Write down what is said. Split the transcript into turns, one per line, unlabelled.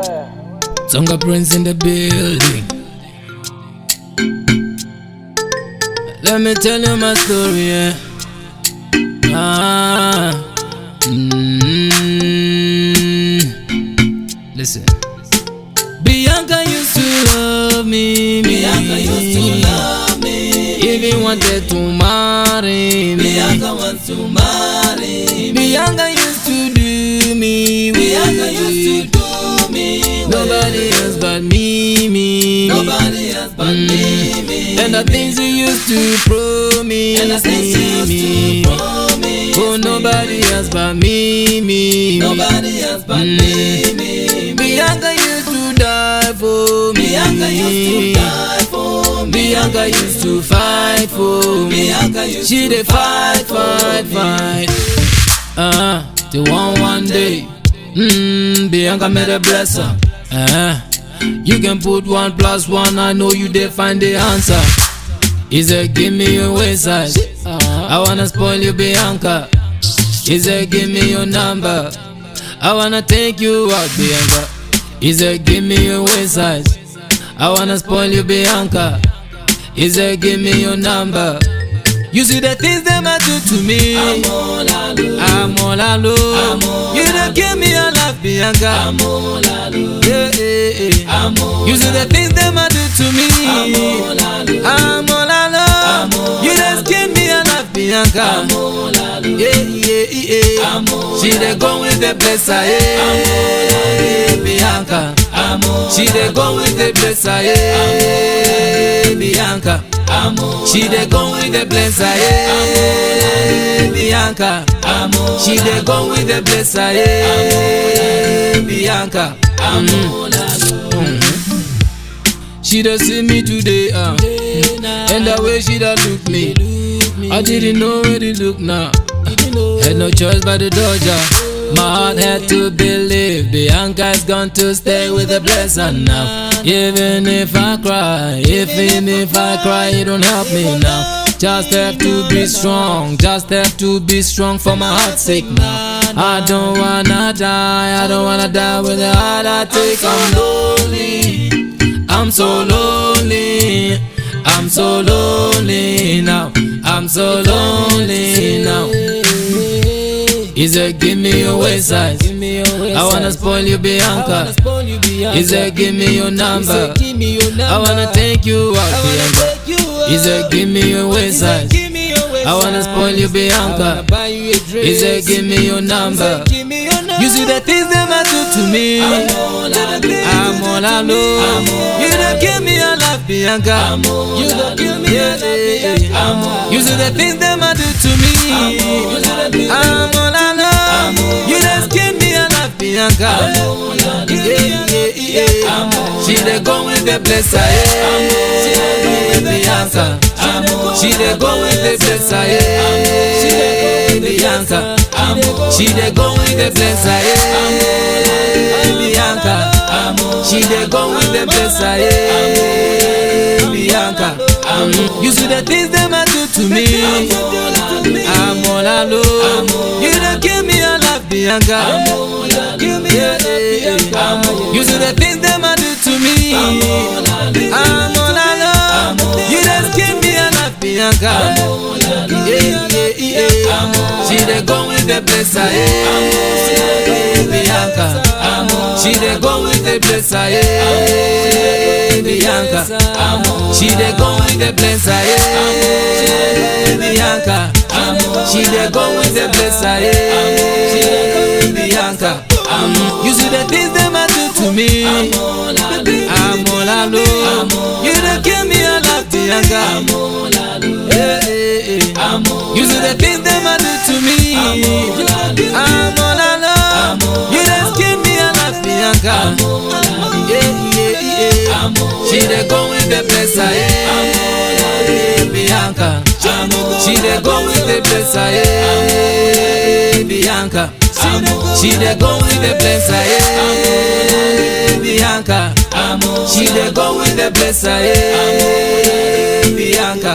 Tonga Prince in the building. Let me tell you my story, yeah. Listen. Bianca used to love me.
Bianca used to love me.
Even wanted to marry me.
Bianca wants to marry me.
Bianca used to do me.
Bianca used to do me.
Nobody else but me.
Nobody else but me.
And the things you used to promise.
And the things you used to promise.
Oh, nobody else but me.
Nobody else but me.
Bianca used to die for me.
Bianca used to die for me.
Bianca used to fight for me.
Bianca used
She
to
dey fight. Till one day, Bianca made a blesser. You can put 1 + 1. I know you dey find the answer. He said, give me your waist size. I wanna spoil you, Bianca. He said, give me your number. I wanna take you out, Bianca. He said, give me your waist size. I wanna spoil you, Bianca. He said, give me your number. You see the things them I do to me.
I'm all
alone. You don't give me your love, Bianca.
I'm all alone.
Yeah.
I'm
You see the things them I do to me.
I'm all alone.
You just give me your love, Bianca.
I'm all alone.
Yeah.
I'm all
She dey go with the blesser, yeah. Bianca. She dey go with the blesser, yeah. Bianca. She dey go with the blesser, yeah. Bianca. She dey go with the blesser, yeah. Bianca. She don't see me today, and the way she don't look me, I didn't know where to look now. Had no choice but to dodge her. My heart had to believe Bianca's gone to stay with the blesser now. Even if I cry, it don't help me now. Just have to be strong for my heart's sake now. I don't wanna die with the heart I take. I'm so lonely now. He said, give me your waist size. I wanna spoil you, Bianca. He said, give me your number. I wanna take you out, Bianca. He said, give me your waist size. I wanna spoil you, Bianca. He said, give me your number. You see the things them I do to me. I'm all alone. You don't give me your love, Bianca. You don't give me your love. You see the things them I do to me. I'm all alone. You just give me your love, Bianca. She dey go with the blesser, yeah. Bianca. She dey go with the blesser, yeah. Bianca. She dey go with the blesser, yeah. Bianca. She dey go with the blesser, yeah. Bianca. You see the things them I do to me. I'm all alone. You don't give me your love, Bianca. You see the things them I do to me. I'm all alone. You just give me your love, Bianca. She dey go with the blesser, yeah. Bianca. She dey go with the blesser, yeah. Bianca. She dey go with the blesser, yeah. Bianca. She dey go with the blesser, yeah. Bianca. You see the things them I do to me. I'm all alone. You don't give me your love, Bianca. You see the things them I do to me. I'm all alone. You just give me your love, Bianca. She dey go with the blesser, yeah. Bianca. She dey go with the blesser, yeah. Bianca. She dey go with the blesser, yeah. Bianca. She dey go with the blesser, yeah. Bianca.